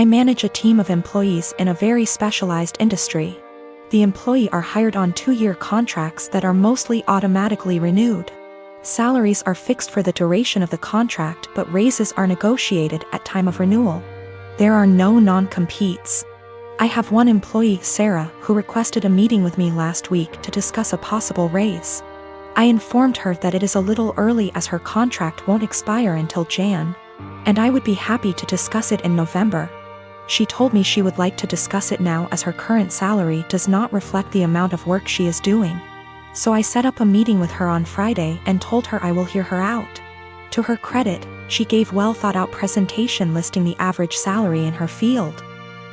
I manage a team of employees in a very specialized industry. The employees are hired on 2-year contracts that are mostly automatically renewed. Salaries are fixed for the duration of the contract, but raises are negotiated at time of renewal. There are no non-competes. I have one employee, Sarah, who requested a meeting with me last week to discuss a possible raise. I informed her that it is a little early as her contract won't expire until Jan, and I would be happy to discuss it in November. She told me she would like to discuss it now as her current salary does not reflect the amount of work she is doing. So I set up a meeting with her on Friday and told her I will hear her out. To her credit, she gave well-thought-out presentation listing the average salary in her field,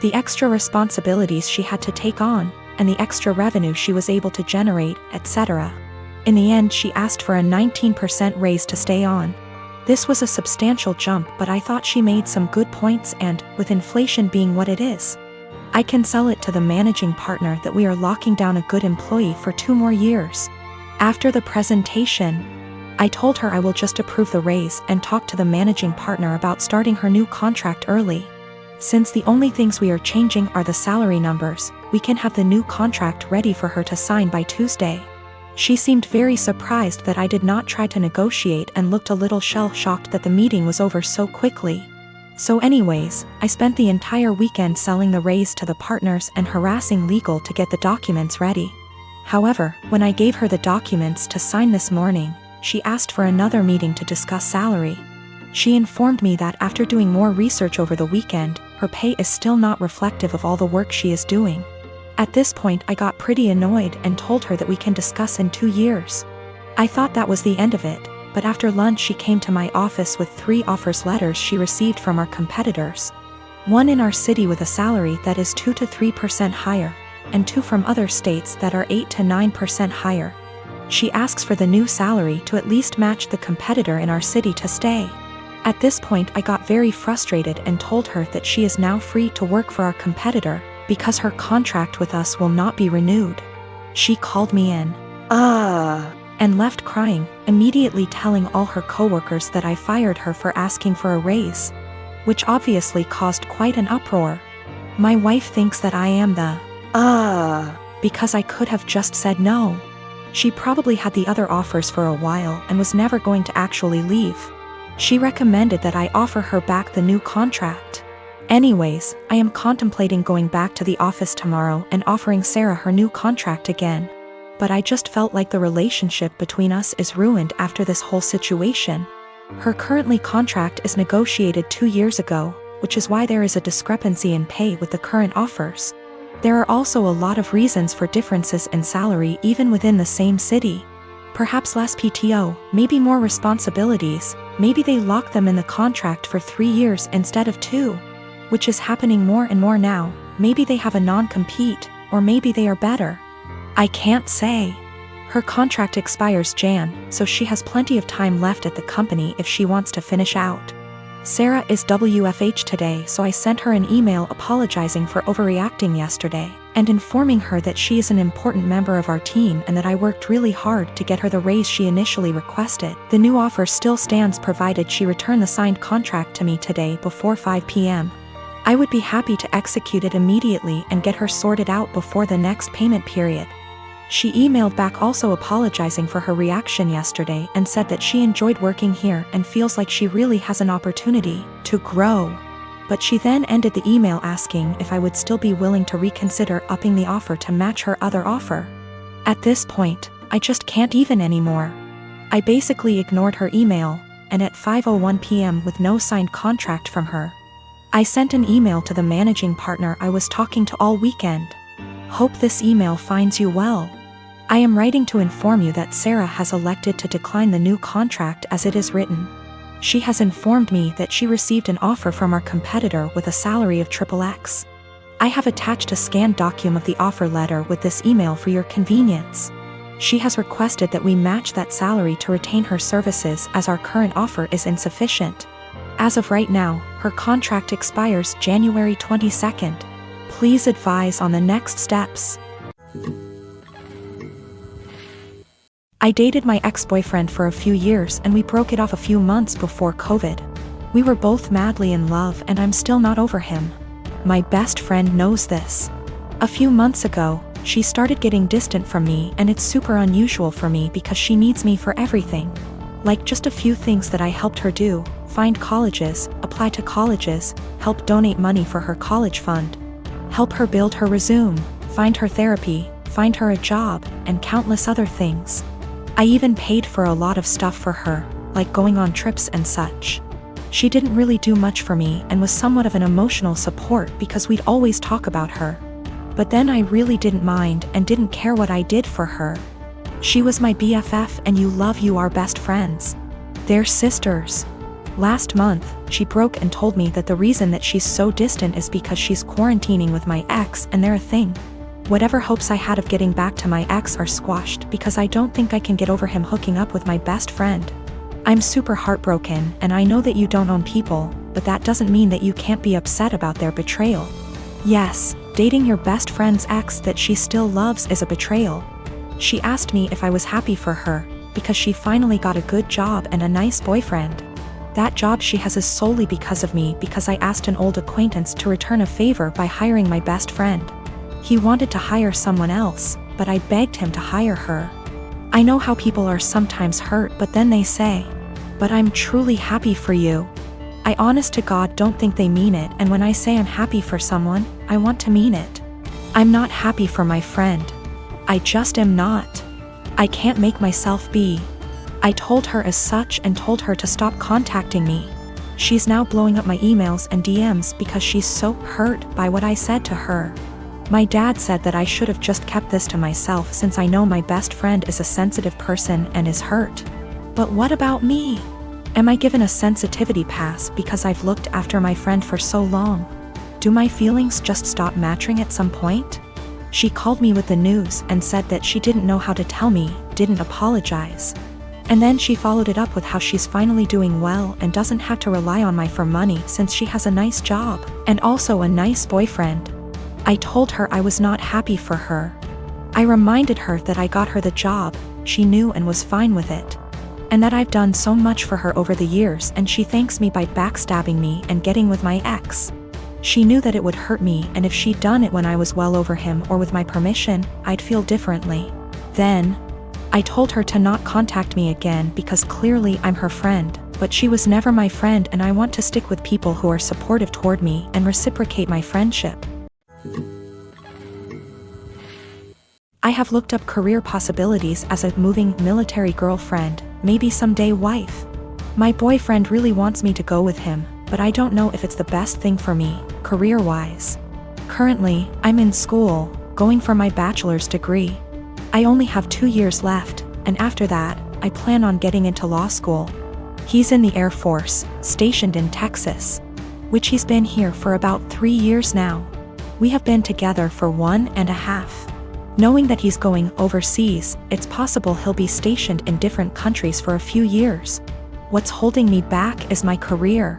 the extra responsibilities she had to take on, and the extra revenue she was able to generate, etc. In the end, she asked for a 19% raise to stay on. This was a substantial jump, but I thought she made some good points and, with inflation being what it is, I can sell it to the managing partner that we are locking down a good employee for 2 more years. After the presentation, I told her I will just approve the raise and talk to the managing partner about starting her new contract early. Since the only things we are changing are the salary numbers, we can have the new contract ready for her to sign by Tuesday. She seemed very surprised that I did not try to negotiate and looked a little shell-shocked that the meeting was over so quickly. So anyways, I spent the entire weekend selling the raise to the partners and harassing legal to get the documents ready. However, when I gave her the documents to sign this morning, she asked for another meeting to discuss salary. She informed me that after doing more research over the weekend, her pay is still not reflective of all the work she is doing. At this point, I got pretty annoyed and told her that we can discuss in 2 years. I thought that was the end of it, but after lunch she came to my office with 3 offers letters she received from our competitors. One in our city with a salary that is 2 to 3% higher, and 2 from other states that are 8 to 9% higher. She asks for the new salary to at least match the competitor in our city to stay. At this point I got very frustrated and told her that she is now free to work for our competitor, because her contract with us will not be renewed. She called me in, and left crying, immediately telling all her coworkers that I fired her for asking for a raise, which obviously caused quite an uproar. My wife thinks that I am the because I could have just said no. She probably had the other offers for a while and was never going to actually leave. She recommended that I offer her back the new contract. Anyways, I am contemplating going back to the office tomorrow and offering Sarah her new contract again. But I just felt like the relationship between us is ruined after this whole situation. Her currently contract is negotiated 2 years ago, which is why there is a discrepancy in pay with the current offers. There are also a lot of reasons for differences in salary even within the same city. Perhaps less PTO, maybe more responsibilities, maybe they lock them in the contract for 3 years instead of 2. Which is happening more and more now. Maybe they have a non-compete, or maybe they are better. I can't say. Her contract expires Jan, so she has plenty of time left at the company if she wants to finish out. Sarah is WFH today, so I sent her an email apologizing for overreacting yesterday, and informing her that she is an important member of our team and that I worked really hard to get her the raise she initially requested. The new offer still stands provided she return the signed contract to me today before 5 p.m. I would be happy to execute it immediately and get her sorted out before the next payment period. She emailed back also apologizing for her reaction yesterday and said that she enjoyed working here and feels like she really has an opportunity to grow. But she then ended the email asking if I would still be willing to reconsider upping the offer to match her other offer. At this point, I just can't even anymore. I basically ignored her email, and at 5:01 p.m. with no signed contract from her, I sent an email to the managing partner I was talking to all weekend. Hope this email finds you well. I am writing to inform you that Sarah has elected to decline the new contract as it is written. She has informed me that she received an offer from our competitor with a salary of XXX. I have attached a scanned document of the offer letter with this email for your convenience. She has requested that we match that salary to retain her services as our current offer is insufficient. As of right now, her contract expires January 22nd. Please advise on the next steps. I dated my ex-boyfriend for a few years and we broke it off a few months before COVID. We were both madly in love and I'm still not over him. My best friend knows this. A few months ago, she started getting distant from me, and it's super unusual for me because she needs me for everything. Like just a few things that I helped her do: find colleges, apply to colleges, help donate money for her college fund, help her build her resume, find her therapy, find her a job, and countless other things. I even paid for a lot of stuff for her, like going on trips and such. She didn't really do much for me and was somewhat of an emotional support because we'd always talk about her. But then I really didn't mind and didn't care what I did for her. She was my BFF, and you are best friends. They're sisters. Last month, she broke and told me that the reason that she's so distant is because she's quarantining with my ex and they're a thing. Whatever hopes I had of getting back to my ex are squashed because I don't think I can get over him hooking up with my best friend. I'm super heartbroken, and I know that you don't own people, but that doesn't mean that you can't be upset about their betrayal. Yes, dating your best friend's ex that she still loves is a betrayal. She asked me if I was happy for her, because she finally got a good job and a nice boyfriend. That job she has is solely because of me, because I asked an old acquaintance to return a favor by hiring my best friend. He wanted to hire someone else, but I begged him to hire her. I know how people are sometimes hurt, but then they say, "But I'm truly happy for you." I honest to God don't think they mean it, and when I say I'm happy for someone, I want to mean it. I'm not happy for my friend. I just am not. I can't make myself be. I told her as such and told her to stop contacting me. She's now blowing up my emails and DMs because she's so hurt by what I said to her. My dad said that I should have just kept this to myself since I know my best friend is a sensitive person and is hurt. But what about me? Am I given a sensitivity pass because I've looked after my friend for so long? Do my feelings just stop matching at some point? She called me with the news and said that she didn't know how to tell me, didn't apologize. And then she followed it up with how she's finally doing well and doesn't have to rely on me for money since she has a nice job and also a nice boyfriend. I told her I was not happy for her. I reminded her that I got her the job, she knew and was fine with it. And that I've done so much for her over the years, and she thanks me by backstabbing me and getting with my ex. She knew that it would hurt me, and if she'd done it when I was well over him or with my permission, I'd feel differently. Then, I told her to not contact me again because clearly I'm her friend, but she was never my friend, and I want to stick with people who are supportive toward me and reciprocate my friendship. I have looked up career possibilities as a moving military girlfriend, maybe someday wife. My boyfriend really wants me to go with him, but I don't know if it's the best thing for me, career-wise. Currently, I'm in school, going for my bachelor's degree. I only have 2 years left, and after that, I plan on getting into law school. He's in the Air Force, stationed in Texas, which he's been here for about 3 years now. We have been together for 1.5. Knowing that he's going overseas, it's possible he'll be stationed in different countries for a few years. What's holding me back is my career.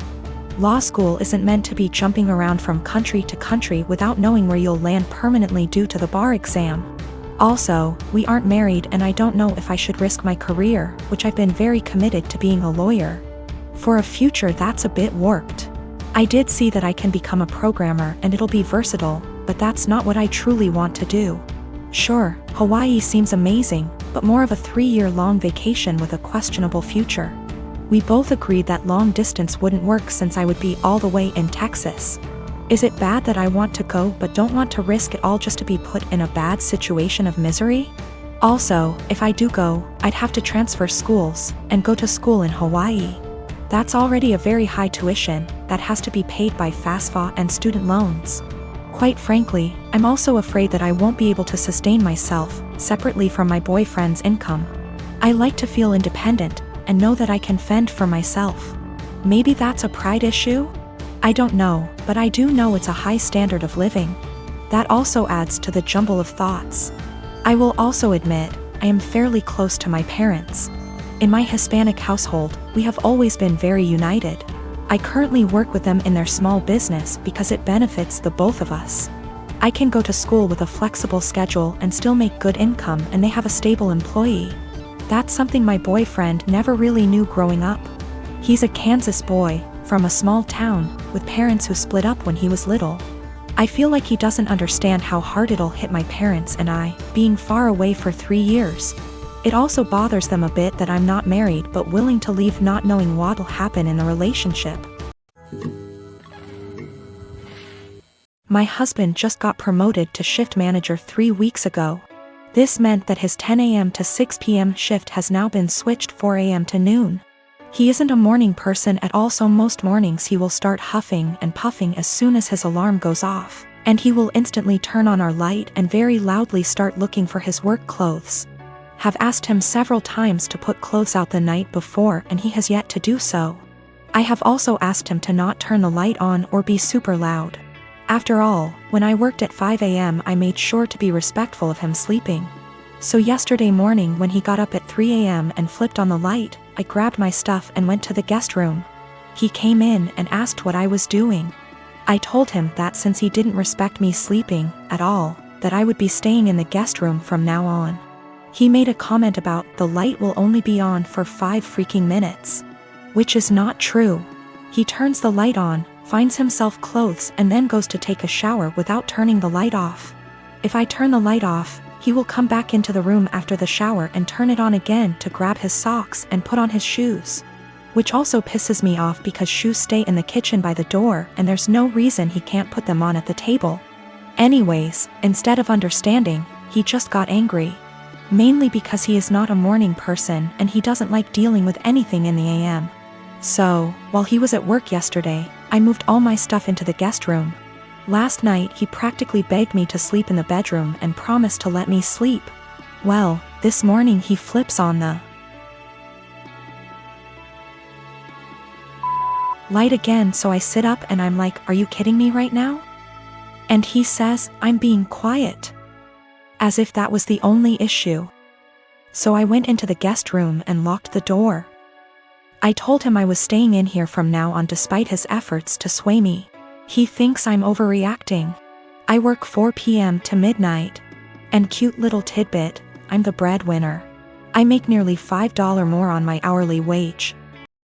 Law school isn't meant to be jumping around from country to country without knowing where you'll land permanently due to the bar exam. Also, we aren't married, and I don't know if I should risk my career, which I've been very committed to being a lawyer, for a future that's a bit warped. I did see that I can become a programmer and it'll be versatile, but that's not what I truly want to do. Sure, Hawaii seems amazing, but more of a 3-year-long vacation with a questionable future. We both agreed that long distance wouldn't work since I would be all the way in Texas. Is it bad that I want to go but don't want to risk it all just to be put in a bad situation of misery? Also, if I do go, I'd have to transfer schools and go to school in Hawaii. That's already a very high tuition that has to be paid by FAFSA and student loans. Quite frankly, I'm also afraid that I won't be able to sustain myself separately from my boyfriend's income. I like to feel independent and know that I can fend for myself. Maybe that's a pride issue? I don't know, but I do know it's a high standard of living. That also adds to the jumble of thoughts. I will also admit, I am fairly close to my parents. In my Hispanic household, we have always been very united. I currently work with them in their small business because it benefits the both of us. I can go to school with a flexible schedule and still make good income, and they have a stable employee. That's something my boyfriend never really knew growing up. He's a Kansas boy, from a small town, with parents who split up when he was little. I feel like he doesn't understand how hard it'll hit my parents and I, being far away for 3 years. It also bothers them a bit that I'm not married but willing to leave not knowing what'll happen in the relationship. My husband just got promoted to shift manager 3 weeks ago. This meant that his 10 a.m. to 6 p.m. shift has now been switched 4 a.m. to noon. He isn't a morning person at all, so most mornings he will start huffing and puffing as soon as his alarm goes off, and he will instantly turn on our light and very loudly start looking for his work clothes. Have asked him several times to put clothes out the night before and he has yet to do so. I have also asked him to not turn the light on or be super loud. After all, when I worked at 5 a.m. I made sure to be respectful of him sleeping. So yesterday morning when he got up at 3 a.m. and flipped on the light, I grabbed my stuff and went to the guest room. He came in and asked what I was doing. I told him that since he didn't respect me sleeping at all, that I would be staying in the guest room from now on. He made a comment about the light will only be on for 5 freaking minutes. Which is not true. He turns the light on, finds himself clothes and then goes to take a shower without turning the light off. If I turn the light off, he will come back into the room after the shower and turn it on again to grab his socks and put on his shoes. Which also pisses me off because shoes stay in the kitchen by the door and there's no reason he can't put them on at the table. Anyways, instead of understanding, he just got angry. Mainly because he is not a morning person and he doesn't like dealing with anything in the AM. So, while he was at work yesterday, I moved all my stuff into the guest room. Last night he practically begged me to sleep in the bedroom and promised to let me sleep. Well, this morning he flips on the light again, so I sit up and I'm like, are you kidding me right now? And he says, I'm being quiet. As if that was the only issue. So I went into the guest room and locked the door. I told him I was staying in here from now on despite his efforts to sway me. He thinks I'm overreacting. I work 4 p.m. to midnight. And cute little tidbit, I'm the breadwinner. I make nearly $5 more on my hourly wage.